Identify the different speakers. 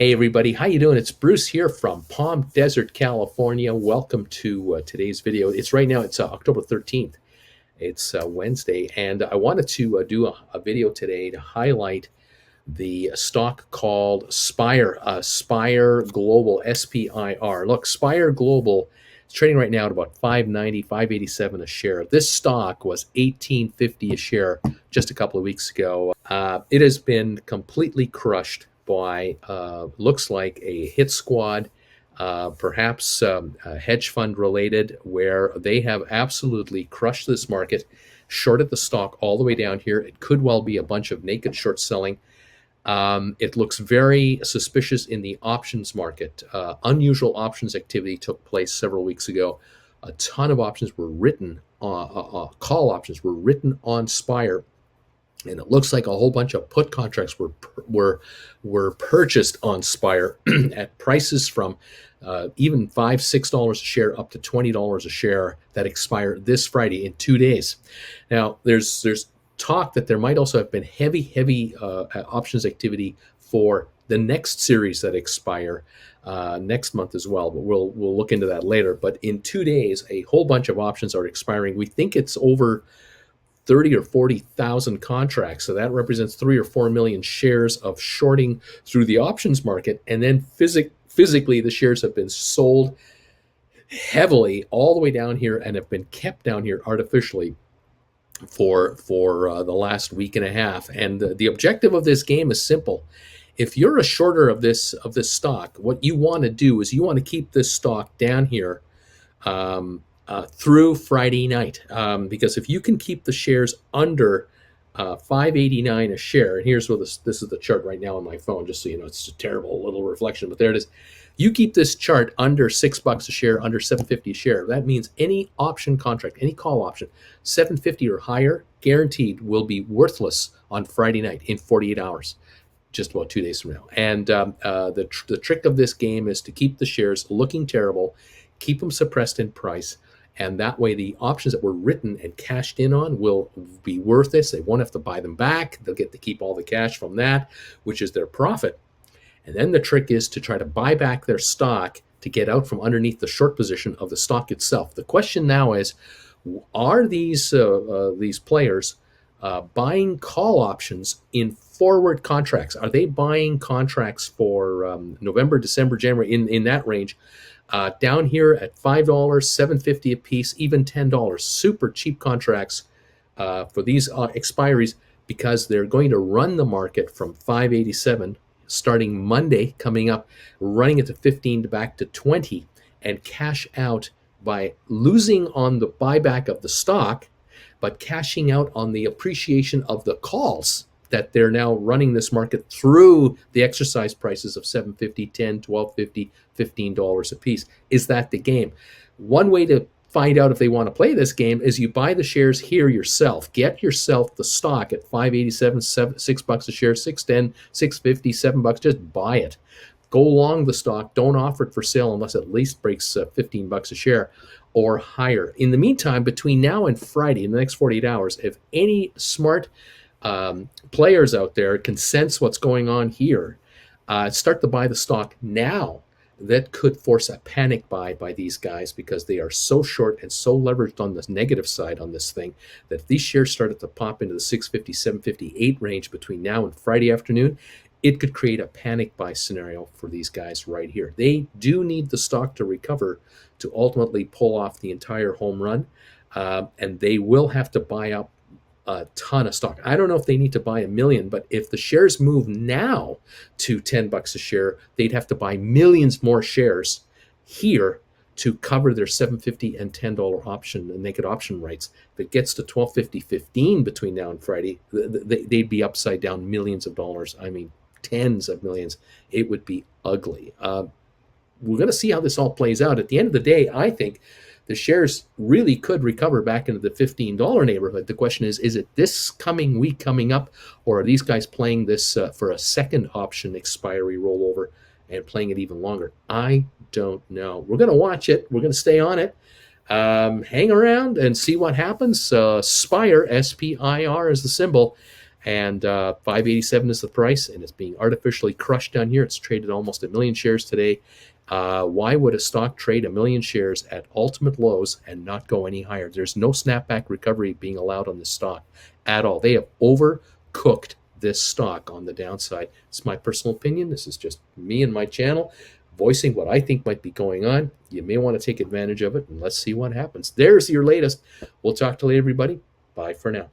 Speaker 1: Hey everybody, how you doing? It's Bruce here from Palm Desert, California. Welcome to today's video. It's October 13th. It's Wednesday, and I wanted to do a video today to highlight the stock called Spire, Spire Global, SPIR. Look, Spire Global is trading right now at about 590, 587 a share. This stock was 1850 a share just a couple of weeks ago. It has been completely crushed by looks like a hit squad, perhaps hedge fund related, where they have absolutely crushed this market, shorted the stock all the way down here. It could well be a bunch of naked short selling. It looks very suspicious in the options market. Unusual options activity took place several weeks ago. A ton of options were written, call options were written on Spire, and it looks like a whole bunch of put contracts were purchased on Spire at prices from even $5-6 a share up to $20 a share that expire this Friday in 2 days. Now there's talk that there might also have been heavy options activity for the next series that expire next month as well, but we'll look into that later. But in 2 days, a whole bunch of options are expiring. We think it's over 30 or 40,000 contracts. So that represents 3 or 4 million shares of shorting through the options market. And then physically, the shares have been sold heavily all the way down here and have been kept down here artificially for the last week and a half. And the objective of this game is simple. If you're a shorter of this stock, what you want to do is you want to keep this stock down here through Friday night, because if you can keep the shares under 589 a share, and here's where this is the chart right now on my phone, just so you know, it's a terrible little reflection, but there it is. You keep this chart under $6 a share, under 750 a share. That means any option contract, any call option, 750 or higher, guaranteed will be worthless on Friday night in 48 hours. Just about 2 days from now. And the trick of this game is to keep the shares looking terrible, keep them suppressed in price, and that way the options that were written and cashed in on will be worth this. They won't have to buy them back. They'll get to keep all the cash from that, which is their profit. And then the trick is to try to buy back their stock to get out from underneath the short position of the stock itself. The question now is, are these players buying call options in forward contracts? Are they buying contracts for November, December, January, in that range? Down here at $5, $7.50 a piece, even $10. Super cheap contracts for these expiries, because they're going to run the market from 587 starting Monday coming up, running it to 15 back to 20, and cash out by losing on the buyback of the stock, but cashing out on the appreciation of the calls that they're now running this market through the exercise prices of $7.50, $10, $12.50, $15 a piece. Is that the game? One way to find out if they want to play this game is you buy the shares here yourself. Get yourself the stock at 587, $6 a share, 610, 650, $7. Just buy it. Go long the stock. Don't offer it for sale unless it at least breaks 15 bucks a share or higher. In the meantime, between now and Friday, in the next 48 hours, if any smart players out there can sense what's going on here, start to buy the stock now. That could force a panic buy by these guys, because they are so short and so leveraged on the negative side on this thing, that if these shares started to pop into the 650, 758 range between now and Friday afternoon, it could create a panic buy scenario for these guys right here. They do need the stock to recover to ultimately pull off the entire home run, and they will have to buy up a ton of stock. I don't know if they need to buy 1 million, but if the shares move now to $10 a share, they'd have to buy millions more shares here to cover their $7.50 and $10 option and naked option rights. If it gets to $12.50, 15 between now and Friday, they'd be upside down millions of dollars. I mean, tens of millions. It would be ugly. We're going to see how this all plays out. At the end of the day, I think the shares really could recover back into the $15 neighborhood. The question is it this coming week coming up, or are these guys playing this for a second option expiry rollover and playing it even longer? I don't know. We're going to watch it. We're going to stay on it. Hang around and see what happens. Spire, SPIR is the symbol. and 587 is the price, and it's being artificially crushed down here. It's traded almost a million shares today. Why would a stock trade a million shares at ultimate lows and not go any higher? There's no snapback recovery being allowed on this stock at all. They have overcooked this stock on the downside. It's my personal opinion. This is just me and my channel voicing what I think might be going on. You may want to take advantage of it, and let's see what happens. There's your latest. We'll talk to you later, everybody. Bye for now.